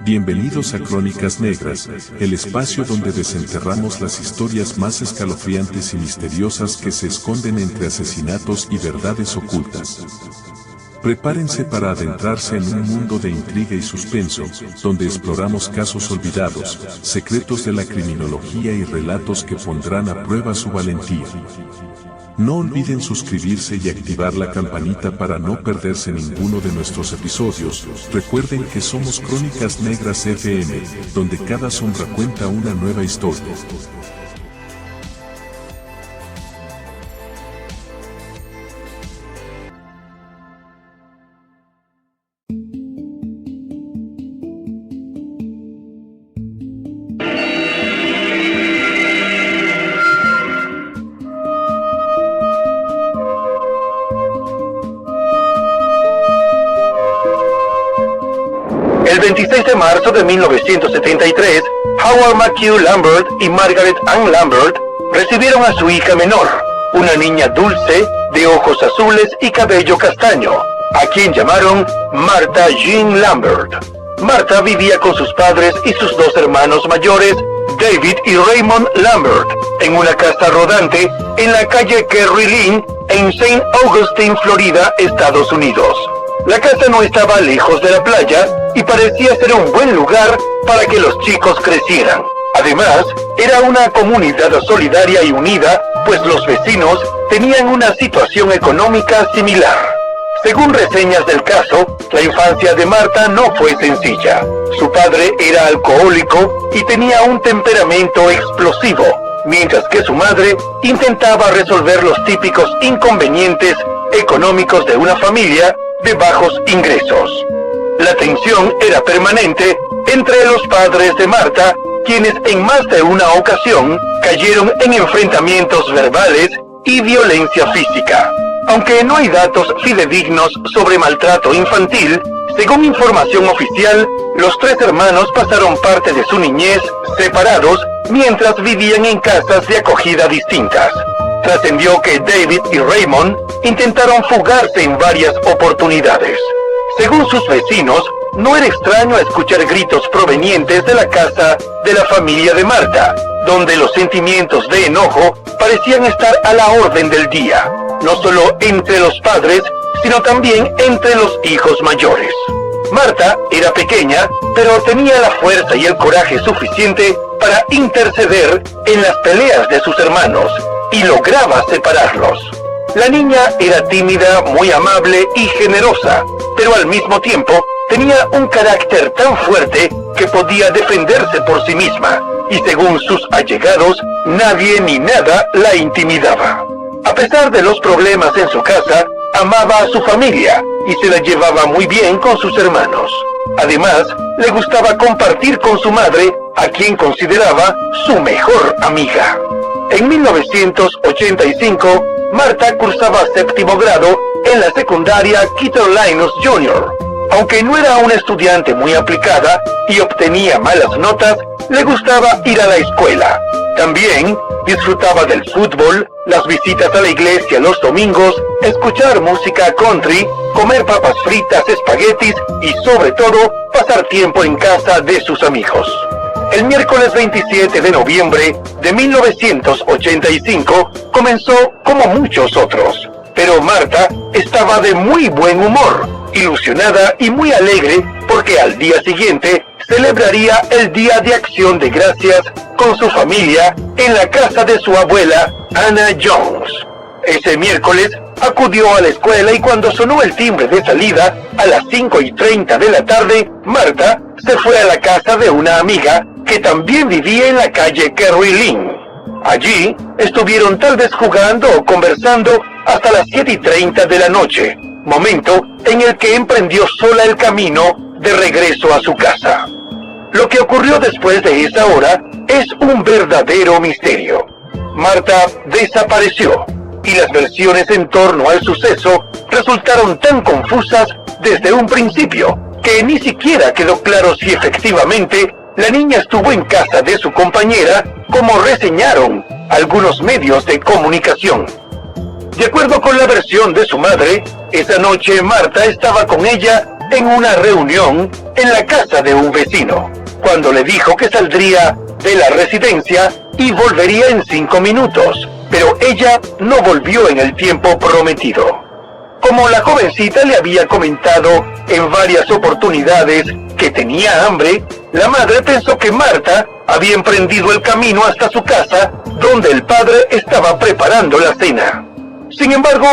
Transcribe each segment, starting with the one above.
Bienvenidos a Crónicas Negras, el espacio donde desenterramos las historias más escalofriantes y misteriosas que se esconden entre asesinatos y verdades ocultas. Prepárense para adentrarse en un mundo de intriga y suspenso, donde exploramos casos olvidados, secretos de la criminología y relatos que pondrán a prueba su valentía. No olviden suscribirse y activar la campanita para no perderse ninguno de nuestros episodios. Recuerden que somos Crónicas Negras FM, donde cada sombra cuenta una nueva historia. El 26 de marzo de 1973, Howard McHugh Lambert y Margaret Ann Lambert recibieron a su hija menor, una niña dulce, de ojos azules y cabello castaño, a quien llamaron Martha Jean Lambert. Martha vivía con sus padres y sus dos hermanos mayores, David y Raymond Lambert, en una casa rodante en la calle Kerry Lynn, en St. Augustine, Florida, Estados Unidos. La casa no estaba lejos de la playa y parecía ser un buen lugar para que los chicos crecieran. Además, era una comunidad solidaria y unida, pues los vecinos tenían una situación económica similar. Según reseñas del caso, la infancia de Martha no fue sencilla. Su padre era alcohólico y tenía un temperamento explosivo, mientras que su madre intentaba resolver los típicos inconvenientes económicos de una familia de bajos ingresos. La tensión era permanente entre los padres de Martha, quienes en más de una ocasión cayeron en enfrentamientos verbales y violencia física. Aunque no hay datos fidedignos sobre maltrato infantil, según información oficial, los tres hermanos pasaron parte de su niñez separados mientras vivían en casas de acogida distintas. Trascendió que David y Raymond intentaron fugarse en varias oportunidades. Según sus vecinos, no era extraño escuchar gritos provenientes de la casa de la familia de Martha, donde los sentimientos de enojo parecían estar a la orden del día, no solo entre los padres, sino también entre los hijos mayores. Martha era pequeña, pero tenía la fuerza y el coraje suficiente para interceder en las peleas de sus hermanos y lograba separarlos. La niña era tímida, muy amable y generosa, pero al mismo tiempo tenía un carácter tan fuerte que podía defenderse por sí misma, y según sus allegados, nadie ni nada la intimidaba. A pesar de los problemas en su casa, amaba a su familia y se la llevaba muy bien con sus hermanos. Además, le gustaba compartir con su madre, a quien consideraba su mejor amiga. En 1985, Martha cursaba séptimo grado en la secundaria Keeter Linus Jr. Aunque no era una estudiante muy aplicada y obtenía malas notas, le gustaba ir a la escuela. También disfrutaba del fútbol, las visitas a la iglesia los domingos, escuchar música country, comer papas fritas, espaguetis y sobre todo pasar tiempo en casa de sus amigos. El miércoles 27 de noviembre de 1985 comenzó como muchos otros, pero Martha estaba de muy buen humor, ilusionada y muy alegre porque al día siguiente celebraría el Día de Acción de Gracias con su familia en la casa de su abuela, Anna Jones. Ese miércoles acudió a la escuela y cuando sonó el timbre de salida a las 5:30 de la tarde, Martha se fue a la casa de una amiga que también vivía en la calle Kerry Lynn. Allí estuvieron tal vez jugando o conversando hasta las 7:30 de la noche, momento en el que emprendió sola el camino de regreso a su casa. Lo que ocurrió después de esa hora es un verdadero misterio. Martha desapareció y las versiones en torno al suceso resultaron tan confusas desde un principio que ni siquiera quedó claro si efectivamente la niña estuvo en casa de su compañera, como reseñaron algunos medios de comunicación. De acuerdo con la versión de su madre, esa noche Martha estaba con ella en una reunión en la casa de un vecino, cuando le dijo que saldría de la residencia y volvería en 5 minutos, pero ella no volvió en el tiempo prometido. Como la jovencita le había comentado en varias oportunidades que tenía hambre, la madre pensó que Marta había emprendido el camino hasta su casa, donde el padre estaba preparando la cena. Sin embargo,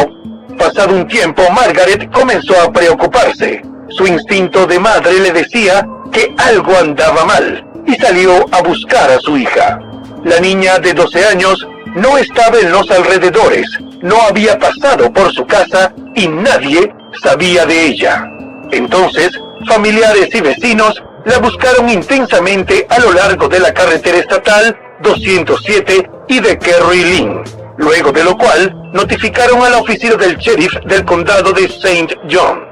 pasado un tiempo, Margaret comenzó a preocuparse. Su instinto de madre le decía que algo andaba mal y salió a buscar a su hija. La niña de 12 años no estaba en los alrededores, no había pasado por su casa y nadie sabía de ella. Entonces, familiares y vecinos la buscaron intensamente a lo largo de la carretera estatal 207 y de Kerry Lynn, luego de lo cual notificaron a la oficina del sheriff del condado de St. John.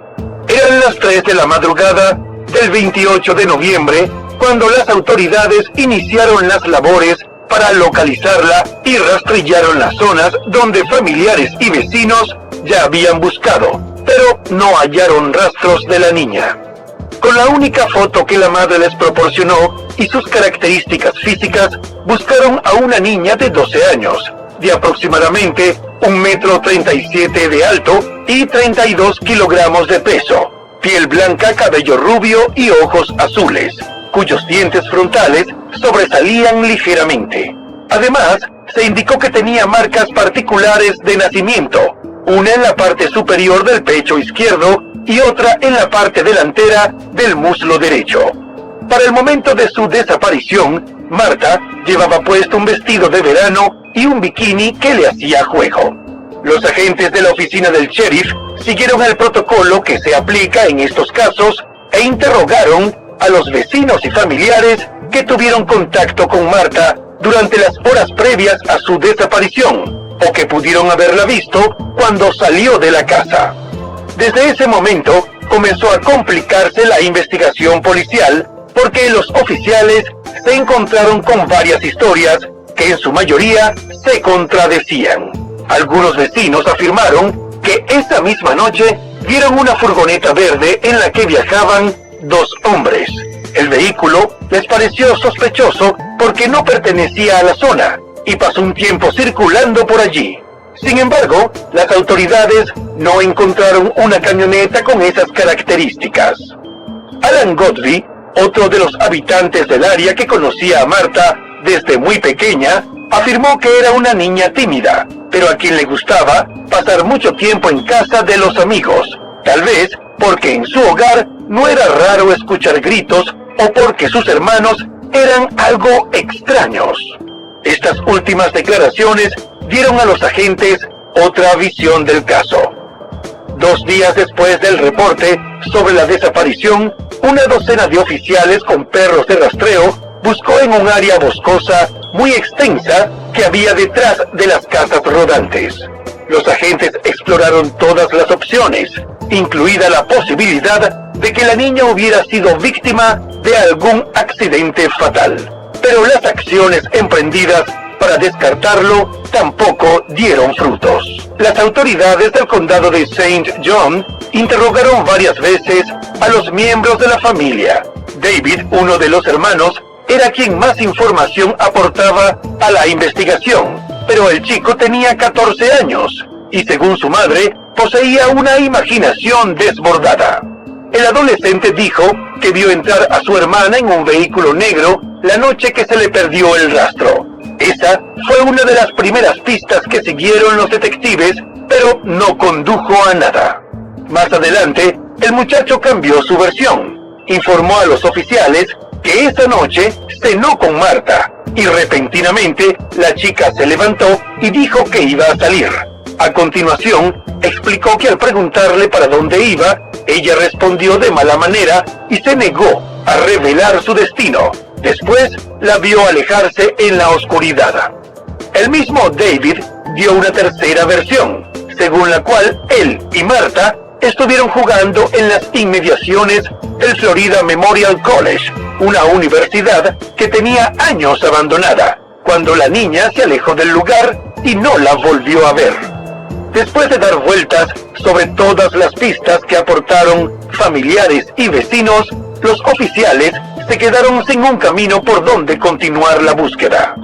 Eran las 3 de la madrugada del 28 de noviembre cuando las autoridades iniciaron las labores para localizarla y rastrillaron las zonas donde familiares y vecinos ya habían buscado, pero no hallaron rastros de la niña. Con la única foto que la madre les proporcionó y sus características físicas, buscaron a una niña de 12 años, de aproximadamente 1,37 m de alto y 32 kilogramos de peso, piel blanca, cabello rubio y ojos azules, cuyos dientes frontales sobresalían ligeramente. Además, se indicó que tenía marcas particulares de nacimiento, una en la parte superior del pecho izquierdo y otra en la parte delantera del muslo derecho. Para el momento de su desaparición, Marta llevaba puesto un vestido de verano y un bikini que le hacía juego. Los agentes de la oficina del sheriff siguieron el protocolo que se aplica en estos casos e interrogaron a los vecinos y familiares que tuvieron contacto con Marta durante las horas previas a su desaparición o que pudieron haberla visto cuando salió de la casa. Desde ese momento comenzó a complicarse la investigación policial porque los oficiales se encontraron con varias historias que en su mayoría se contradecían. Algunos vecinos afirmaron que esa misma noche vieron una furgoneta verde en la que viajaban 2 hombres. El vehículo les pareció sospechoso porque no pertenecía a la zona y pasó un tiempo circulando por allí. Sin embargo, las autoridades no encontraron una camioneta con esas características. Alan Godby, otro de los habitantes del área que conocía a Marta desde muy pequeña, afirmó que era una niña tímida, pero a quien le gustaba pasar mucho tiempo en casa de los amigos, tal vez porque en su hogar no era raro escuchar gritos o porque sus hermanos eran algo extraños. Estas últimas declaraciones dieron a los agentes otra visión del caso. 2 días después del reporte sobre la desaparición, una docena de oficiales con perros de rastreo buscó en un área boscosa muy extensa que había detrás de las casas rodantes. Los agentes exploraron todas las opciones, incluida la posibilidad de que la niña hubiera sido víctima de algún accidente fatal. Pero las acciones emprendidas para descartarlo tampoco dieron frutos. Las autoridades del condado de St. John interrogaron varias veces a los miembros de la familia. David, uno de los hermanos, era quien más información aportaba a la investigación, pero el chico tenía 14 años y, según su madre, poseía una imaginación desbordada. El adolescente dijo que vio entrar a su hermana en un vehículo negro la noche que se le perdió el rastro. Esa fue una de las primeras pistas que siguieron los detectives, pero no condujo a nada. Más adelante, el muchacho cambió su versión. Informó a los oficiales que esa noche cenó con Marta y repentinamente la chica se levantó y dijo que iba a salir. A continuación, explicó que al preguntarle para dónde iba, ella respondió de mala manera y se negó a revelar su destino. Después la vio alejarse en la oscuridad. El mismo David dio una tercera versión, según la cual él y Marta estuvieron jugando en las inmediaciones del Florida Memorial College, una universidad que tenía años abandonada, cuando la niña se alejó del lugar y no la volvió a ver. Después de dar vueltas sobre todas las pistas que aportaron familiares y vecinos, los oficiales se quedaron sin un camino por donde continuar la búsqueda.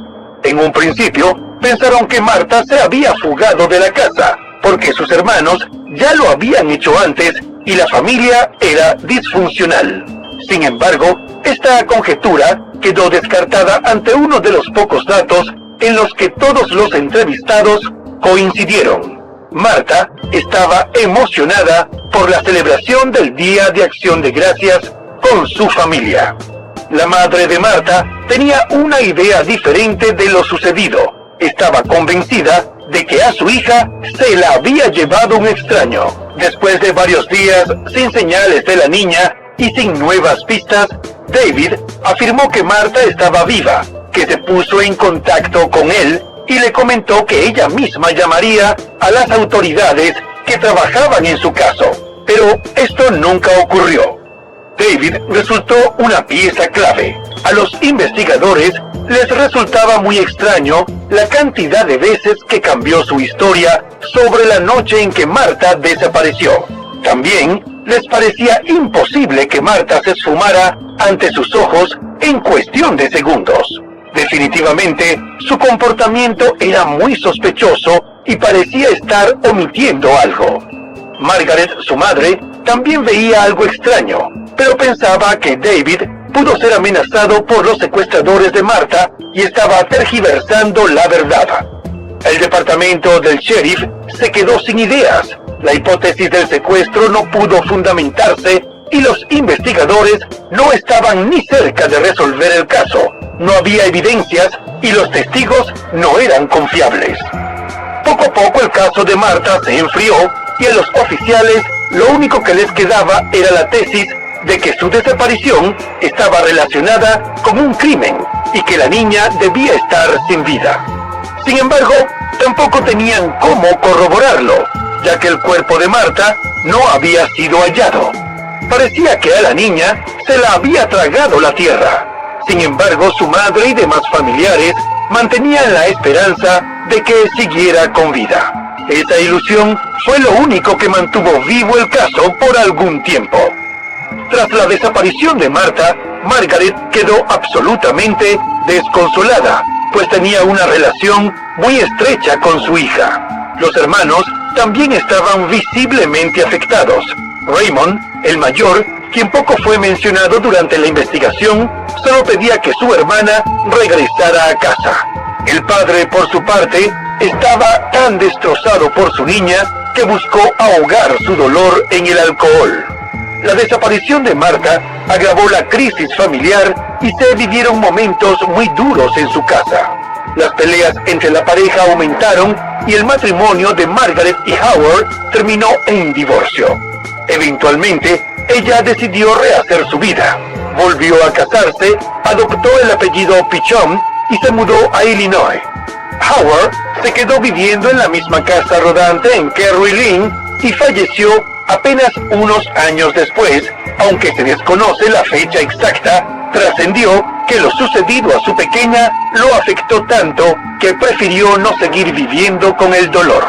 En un principio, pensaron que Marta se había fugado de la casa, porque sus hermanos ya lo habían hecho antes y la familia era disfuncional. Sin embargo, esta conjetura quedó descartada ante uno de los pocos datos en los que todos los entrevistados coincidieron. Marta estaba emocionada por la celebración del Día de Acción de Gracias con su familia. La madre de Marta tenía una idea diferente de lo sucedido. Estaba convencida de que a su hija se la había llevado un extraño. Después de varios días sin señales de la niña y sin nuevas pistas, David afirmó que Marta estaba viva, que se puso en contacto con él y le comentó que ella misma llamaría a las autoridades que trabajaban en su caso. Pero esto nunca ocurrió. David resultó una pieza clave. A los investigadores les resultaba muy extraño la cantidad de veces que cambió su historia sobre la noche en que Marta desapareció. También les parecía imposible que Marta se esfumara ante sus ojos en cuestión de segundos. Definitivamente, su comportamiento era muy sospechoso y parecía estar omitiendo algo. Margaret, su madre, también veía algo extraño, pero pensaba que David pudo ser amenazado por los secuestradores de Marta y estaba tergiversando la verdad. El departamento del sheriff se quedó sin ideas. La hipótesis del secuestro no pudo fundamentarse y los investigadores no estaban ni cerca de resolver el caso. No había evidencias y los testigos no eran confiables. Poco a poco el caso de Marta se enfrió y a los oficiales lo único que les quedaba era la tesis de que su desaparición estaba relacionada con un crimen y que la niña debía estar sin vida. Sin embargo, tampoco tenían cómo corroborarlo, ya que el cuerpo de Marta no había sido hallado. Parecía que a la niña se la había tragado la tierra. Sin embargo, su madre y demás familiares mantenían la esperanza de que siguiera con vida. Esa ilusión fue lo único que mantuvo vivo el caso por algún tiempo. Tras la desaparición de Marta, Margaret quedó absolutamente desconsolada, pues tenía una relación muy estrecha con su hija. Los hermanos también estaban visiblemente afectados. Raymond, el mayor, quien poco fue mencionado durante la investigación, solo pedía que su hermana regresara a casa. El padre, por su parte, estaba tan destrozado por su niña que buscó ahogar su dolor en el alcohol. La desaparición de Marta agravó la crisis familiar y se vivieron momentos muy duros en su casa. Las peleas entre la pareja aumentaron y el matrimonio de Margaret y Howard terminó en divorcio. Eventualmente, ella decidió rehacer su vida. Volvió a casarse, adoptó el apellido Pichon y se mudó a Illinois. Howard se quedó viviendo en la misma casa rodante en Kerry Lynn y falleció apenas unos años después, aunque se desconoce la fecha exacta. Trascendió que lo sucedido a su pequeña lo afectó tanto que prefirió no seguir viviendo con el dolor.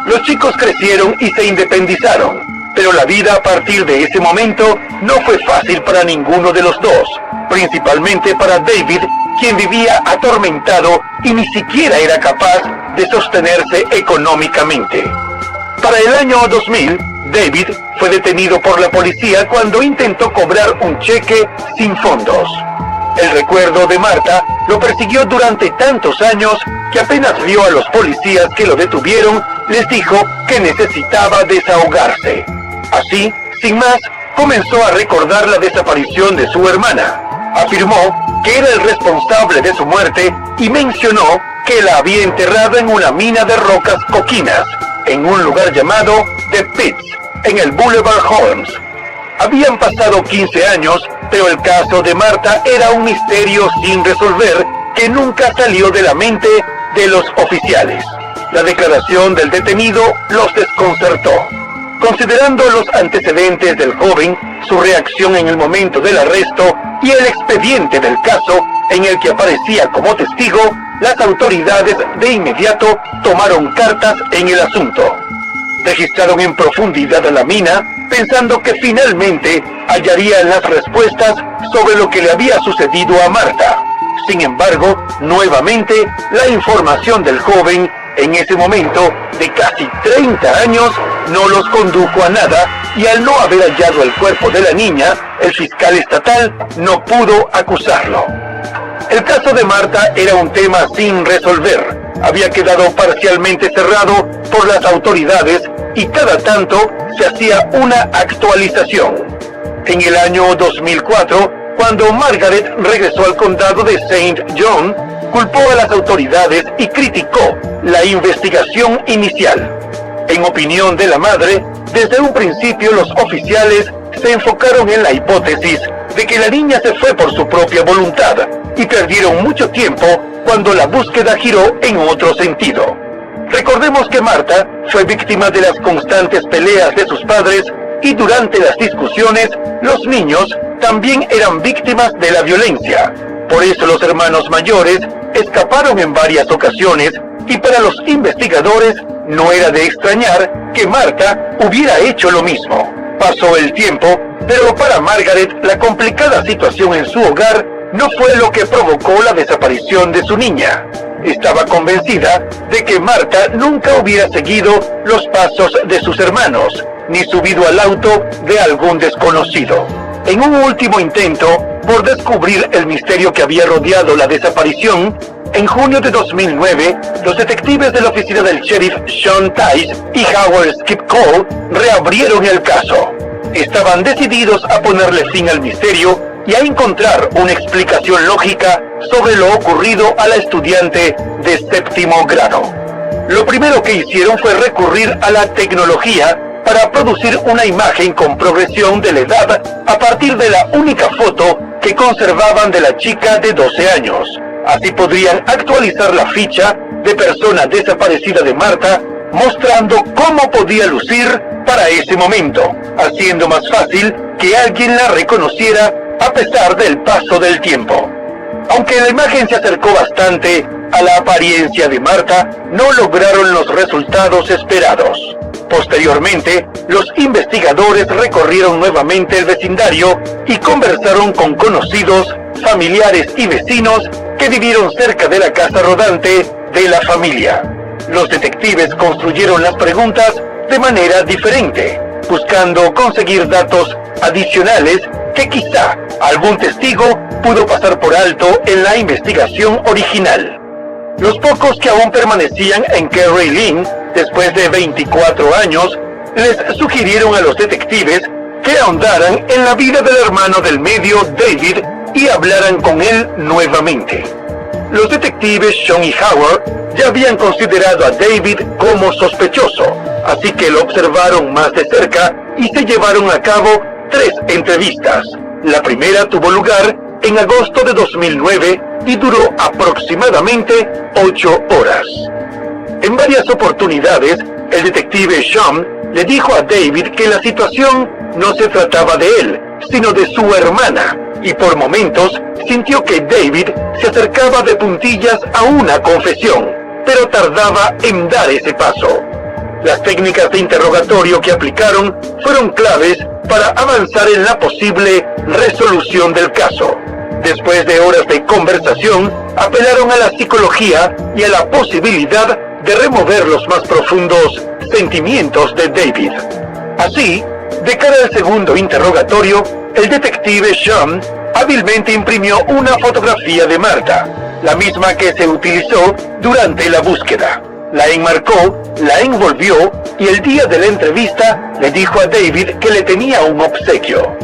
Los chicos crecieron y se independizaron, pero la vida a partir de ese momento no fue fácil para ninguno de los dos, principalmente para David, quien vivía atormentado y ni siquiera era capaz de sostenerse económicamente. Para el año 2000, David fue detenido por la policía cuando intentó cobrar un cheque sin fondos. El recuerdo de Marta lo persiguió durante tantos años que apenas vio a los policías que lo detuvieron, les dijo que necesitaba desahogarse. Así, sin más, comenzó a recordar la desaparición de su hermana. Afirmó que era el responsable de su muerte y mencionó que la había enterrado en una mina de rocas coquinas, en un lugar llamado The Pits, en el Boulevard Holmes. Habían pasado 15 años, pero el caso de Marta era un misterio sin resolver que nunca salió de la mente de los oficiales. La declaración del detenido los desconcertó. Considerando los antecedentes del joven, su reacción en el momento del arresto y el expediente del caso en el que aparecía como testigo, las autoridades de inmediato tomaron cartas en el asunto. Registraron en profundidad a la mina, pensando que finalmente hallarían las respuestas sobre lo que le había sucedido a Marta. Sin embargo, nuevamente, la información del joven, en ese momento de casi 30 años, no los condujo a nada, y al no haber hallado el cuerpo de la niña, el fiscal estatal no pudo acusarlo. El caso de Marta era un tema sin resolver. Había quedado parcialmente cerrado por las autoridades y cada tanto se hacía una actualización. En el año 2004, cuando Margaret regresó al condado de St. John, culpó a las autoridades y criticó la investigación inicial. En opinión de la madre, desde un principio los oficiales se enfocaron en la hipótesis de que la niña se fue por su propia voluntad y perdieron mucho tiempo cuando la búsqueda giró en otro sentido. Recordemos que Marta fue víctima de las constantes peleas de sus padres y durante las discusiones los niños también eran víctimas de la violencia. Por eso los hermanos mayores escaparon en varias ocasiones y para los investigadores no era de extrañar que Marta hubiera hecho lo mismo. Pasó el tiempo, pero para Margaret la complicada situación en su hogar no fue lo que provocó la desaparición de su niña. Estaba convencida de que Marta nunca hubiera seguido los pasos de sus hermanos, ni subido al auto de algún desconocido. En un último intento por descubrir el misterio que había rodeado la desaparición, en junio de 2009, los detectives de la oficina del sheriff Sean Tice y Howard Skip Cole reabrieron el caso. Estaban decididos a ponerle fin al misterio y a encontrar una explicación lógica sobre lo ocurrido a la estudiante de séptimo grado. Lo primero que hicieron fue recurrir a la tecnología para producir una imagen con progresión de la edad a partir de la única foto que conservaban de la chica de 12 años. Así podrían actualizar la ficha de persona desaparecida de Marta, mostrando cómo podía lucir para ese momento, haciendo más fácil que alguien la reconociera a pesar del paso del tiempo. Aunque la imagen se acercó bastante a la apariencia de Marta, no lograron los resultados esperados. Posteriormente, los investigadores recorrieron nuevamente el vecindario y conversaron con conocidos, familiares y vecinos que vivieron cerca de la casa rodante de la familia. Los detectives construyeron las preguntas de manera diferente, buscando conseguir datos adicionales que quizá algún testigo pudo pasar por alto en la investigación original. Los pocos que aún permanecían en Kerry Lynn, después de 24 años, les sugirieron a los detectives que ahondaran en la vida del hermano del medio, David, y hablaran con él nuevamente. Los detectives Sean y Howard ya habían considerado a David como sospechoso, así que lo observaron más de cerca y se llevaron a cabo 3 entrevistas. La primera tuvo lugar en agosto de 2009 y duró aproximadamente 8 horas. En varias oportunidades, el detective Sean le dijo a David que la situación no se trataba de él, sino de su hermana, y por momentos sintió que David se acercaba de puntillas a una confesión, pero tardaba en dar ese paso. Las técnicas de interrogatorio que aplicaron fueron claves para avanzar en la posible resolución del caso. Después de horas de conversación, apelaron a la psicología y a la posibilidad de remover los más profundos sentimientos de David. Así, de cara al segundo interrogatorio, el detective Sean hábilmente imprimió una fotografía de Marta, la misma que se utilizó durante la búsqueda. La enmarcó, la envolvió y el día de la entrevista le dijo a David que le tenía un obsequio.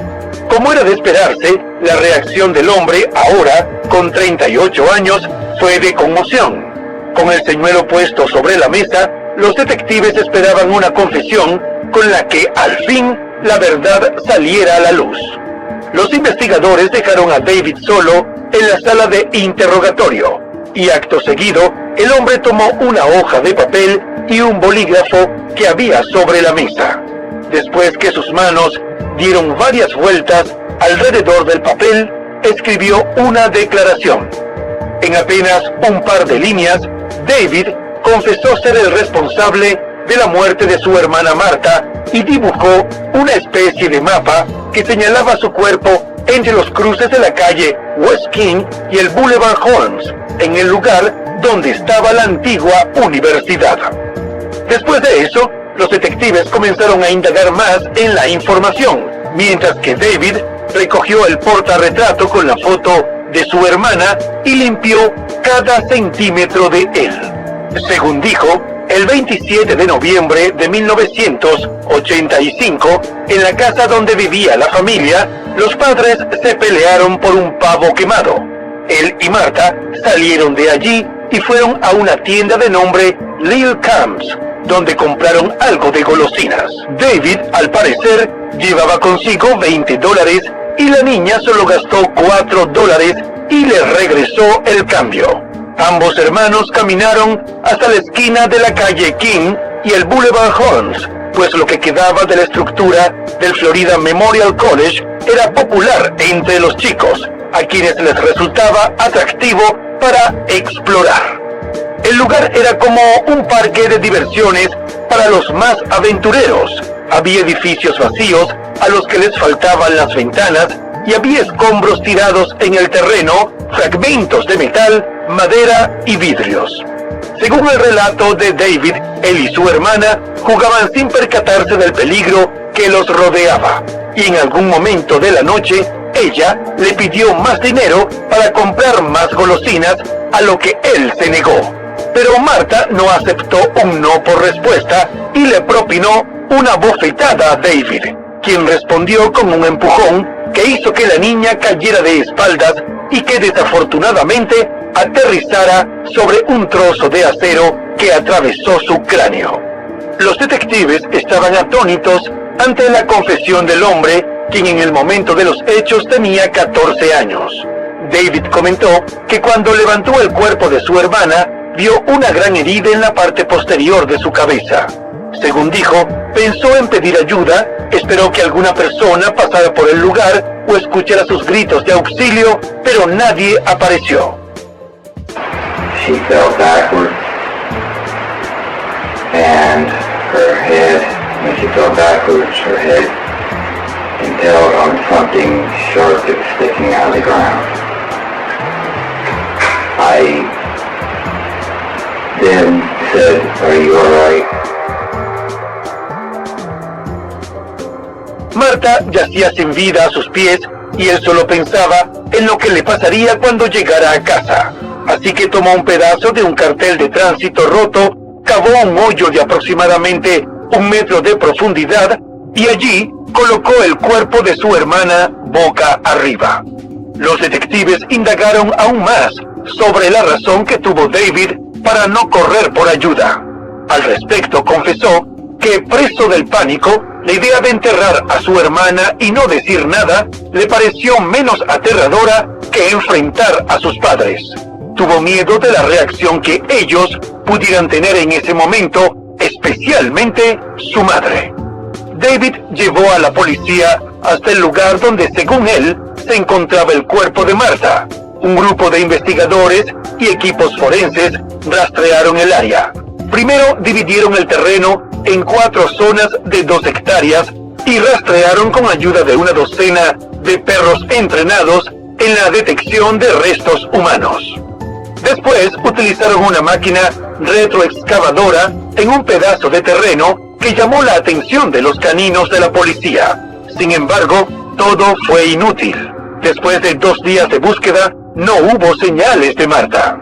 Como era de esperarse, la reacción del hombre, ahora con 38 años, fue de conmoción. Con el señuelo puesto sobre la mesa, los detectives esperaban una confesión con la que al fin la verdad saliera a la luz. Los investigadores dejaron a David solo en la sala de interrogatorio y acto seguido el hombre tomó una hoja de papel y un bolígrafo que había sobre la mesa. Después que sus manos dieron varias vueltas alrededor del papel, escribió una declaración. En apenas un par de líneas, David confesó ser el responsable de la muerte de su hermana Marta y dibujó una especie de mapa que señalaba su cuerpo entre los cruces de la calle West King y el Boulevard Holmes, en el lugar donde estaba la antigua universidad. Después de eso, los detectives comenzaron a indagar más en la información, mientras que David recogió el portarretrato con la foto de su hermana y limpió cada centímetro de él. Según dijo, el 27 de noviembre de 1985, en la casa donde vivía la familia, los padres se pelearon por un pavo quemado. Él y Marta salieron de allí y fueron a una tienda de nombre Lil Camps, donde compraron algo de golosinas. David, al parecer, llevaba consigo $20 y la niña solo gastó $4 y le regresó el cambio. Ambos hermanos caminaron hasta la esquina de la calle King y el Boulevard Holmes, pues lo que quedaba de la estructura del Florida Memorial College era popular entre los chicos, a quienes les resultaba atractivo para explorar. El lugar era como un parque de diversiones para los más aventureros. Había edificios vacíos a los que les faltaban las ventanas y había escombros tirados en el terreno, fragmentos de metal, madera y vidrios. Según el relato de David, él y su hermana jugaban sin percatarse del peligro que los rodeaba, y en algún momento de la noche, ella le pidió más dinero para comprar más golosinas, a lo que él se negó. Pero Marta no aceptó un no por respuesta y le propinó una bofetada a David, quien respondió con un empujón que hizo que la niña cayera de espaldas y que desafortunadamente aterrizara sobre un trozo de acero que atravesó su cráneo. Los detectives estaban atónitos ante la confesión del hombre, quien en el momento de los hechos tenía 14 años. David comentó que cuando levantó el cuerpo de su hermana, vio una gran herida en la parte posterior de su cabeza. Según dijo, pensó en pedir ayuda, esperó que alguna persona pasara por el lugar o escuchara sus gritos de auxilio, pero nadie apareció. She fell backwards, and when she fell backwards, her head impaled on something sharp that was sticking out of the ground. I then said, "Are you all right?" Marta yacía sin vida a sus pies y él solo pensaba en lo que le pasaría cuando llegara a casa. Así que tomó un pedazo de un cartel de tránsito roto, cavó un hoyo de aproximadamente 1 metro de profundidad y allí colocó el cuerpo de su hermana boca arriba. Los detectives indagaron aún más sobre la razón que tuvo David para no correr por ayuda. Al respecto confesó que, preso del pánico, la idea de enterrar a su hermana y no decir nada le pareció menos aterradora que enfrentar a sus padres. Tuvo miedo de la reacción que ellos pudieran tener en ese momento, especialmente su madre. David llevó a la policía hasta el lugar donde, según él, se encontraba el cuerpo de Marta. Un grupo de investigadores y equipos forenses rastrearon el área. Primero dividieron el terreno en 4 zonas de 2 hectáreas y rastrearon con ayuda de una docena de perros entrenados en la detección de restos humanos. Después utilizaron una máquina retroexcavadora en un pedazo de terreno que llamó la atención de los caninos de la policía. Sin embargo, todo fue inútil. Después de 2 días de búsqueda, no hubo señales de Marta.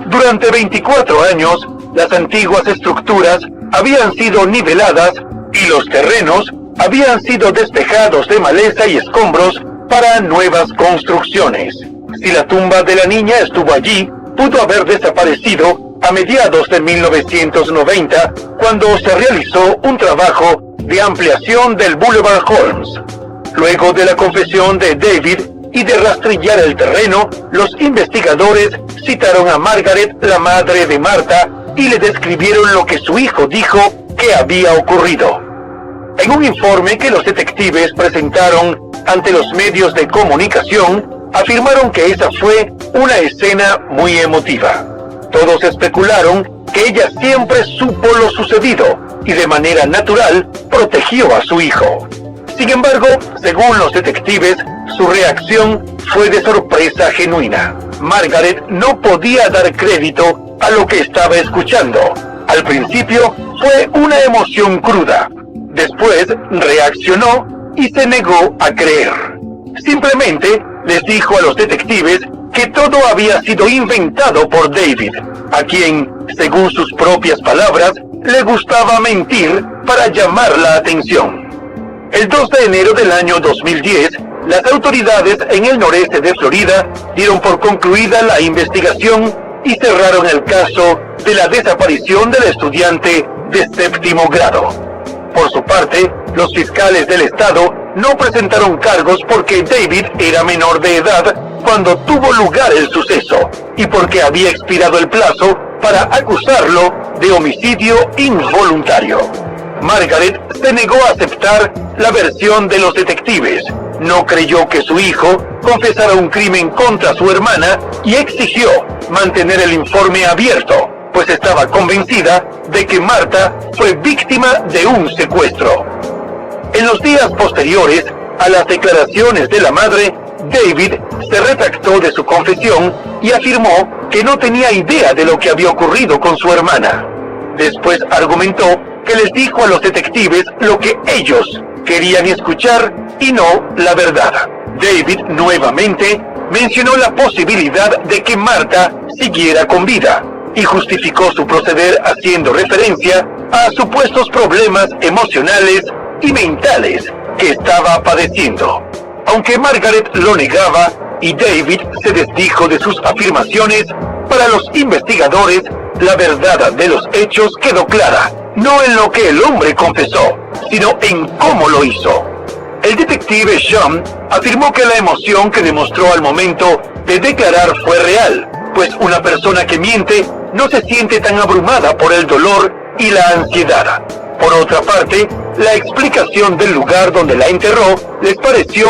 Durante 24 años, las antiguas estructuras habían sido niveladas y los terrenos habían sido despejados de maleza y escombros para nuevas construcciones. Si la tumba de la niña estuvo allí, pudo haber desaparecido a mediados de 1990, cuando se realizó un trabajo de ampliación del Boulevard Holmes. Luego de la confesión de David y de rastrillar el terreno, los investigadores citaron a Margaret, la madre de Marta, y le describieron lo que su hijo dijo que había ocurrido. En un informe que los detectives presentaron ante los medios de comunicación, afirmaron que esa fue una escena muy emotiva. Todos especularon que ella siempre supo lo sucedido, y de manera natural protegió a su hijo. Sin embargo, según los detectives, su reacción fue de sorpresa genuina. Margaret no podía dar crédito a lo que estaba escuchando. Al principio fue una emoción cruda. Después reaccionó y se negó a creer. Simplemente les dijo a los detectives que todo había sido inventado por David, a quien, según sus propias palabras, le gustaba mentir para llamar la atención. El 2 de enero del año 2010, las autoridades en el noreste de Florida dieron por concluida la investigación y cerraron el caso de la desaparición del estudiante de séptimo grado. Por su parte, los fiscales del estado no presentaron cargos porque David era menor de edad cuando tuvo lugar el suceso y porque había expirado el plazo para acusarlo de homicidio involuntario. Margaret se negó a aceptar la versión de los detectives, no creyó que su hijo confesara un crimen contra su hermana y exigió mantener el informe abierto, pues estaba convencida de que Marta fue víctima de un secuestro. En los días posteriores a las declaraciones de la madre, David se retractó de su confesión y afirmó que no tenía idea de lo que había ocurrido con su hermana. Después argumentó que les dijo a los detectives lo que ellos querían escuchar y no la verdad. David nuevamente mencionó la posibilidad de que Marta siguiera con vida y justificó su proceder haciendo referencia a supuestos problemas emocionales y mentales que estaba padeciendo. Aunque Margaret lo negaba y David se desdijo de sus afirmaciones, para los investigadores la verdad de los hechos quedó clara, no en lo que el hombre confesó, sino en cómo lo hizo. El detective Sean afirmó que la emoción que demostró al momento de declarar fue real, pues una persona que miente no se siente tan abrumada por el dolor y la ansiedad. Por otra parte, la explicación del lugar donde la enterró les pareció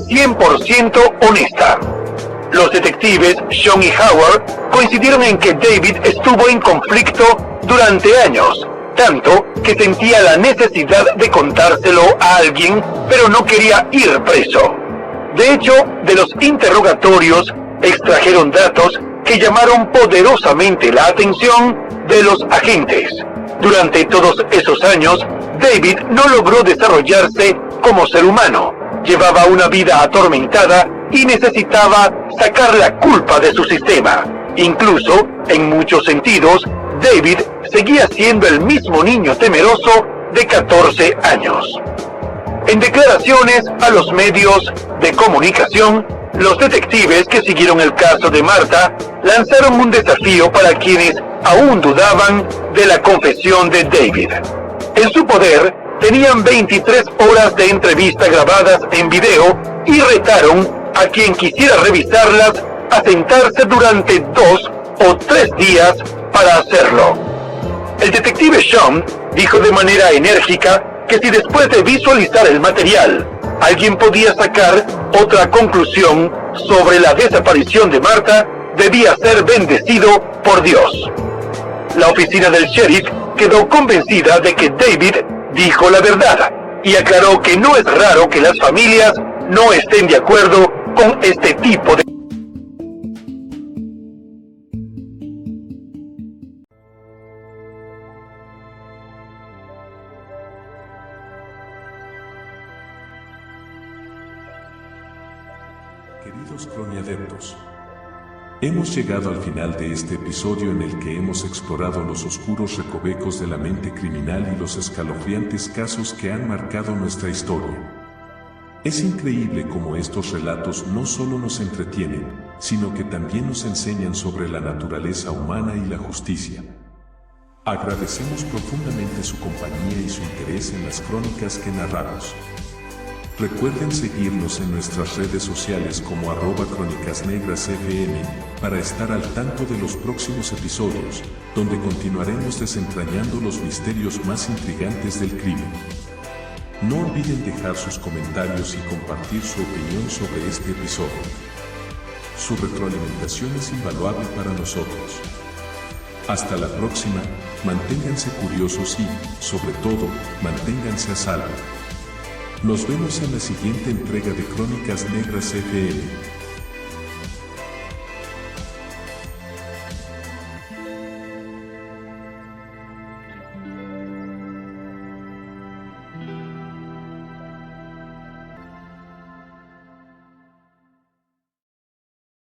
100% honesta. Los detectives Sean y Howard coincidieron en que David estuvo en conflicto durante años, tanto que sentía la necesidad de contárselo a alguien, pero no quería ir preso. De hecho, de los interrogatorios extrajeron datos que llamaron poderosamente la atención de los agentes. Durante todos esos años, David no logró desarrollarse como ser humano. Llevaba una vida atormentada y necesitaba sacar la culpa de su sistema. Incluso, en muchos sentidos, David seguía siendo el mismo niño temeroso de 14 años. En declaraciones a los medios de comunicación, los detectives que siguieron el caso de Marta lanzaron un desafío para quienes aún dudaban de la confesión de David. En su poder tenían 23 horas de entrevista grabadas en video y retaron a quien quisiera revisarlas a sentarse durante 2 o 3 días para hacerlo. El detective Sean dijo de manera enérgica que si después de visualizar el material alguien podía sacar otra conclusión sobre la desaparición de Marta, debía ser bendecido por Dios. La oficina del sheriff quedó convencida de que David dijo la verdad y aclaró que no es raro que las familias no estén de acuerdo con este tipo de... Queridos croniadeptos, hemos llegado al final de este episodio en el que hemos explorado los oscuros recovecos de la mente criminal y los escalofriantes casos que han marcado nuestra historia. Es increíble cómo estos relatos no solo nos entretienen, sino que también nos enseñan sobre la naturaleza humana y la justicia. Agradecemos profundamente su compañía y su interés en las crónicas que narramos. Recuerden seguirnos en nuestras redes sociales como @crónicasnegrasfm para estar al tanto de los próximos episodios, donde continuaremos desentrañando los misterios más intrigantes del crimen. No olviden dejar sus comentarios y compartir su opinión sobre este episodio. Su retroalimentación es invaluable para nosotros. Hasta la próxima. manténganse curiosos y, sobre todo, manténganse a salvo. Nos vemos en la siguiente entrega de Crónicas Negras FM.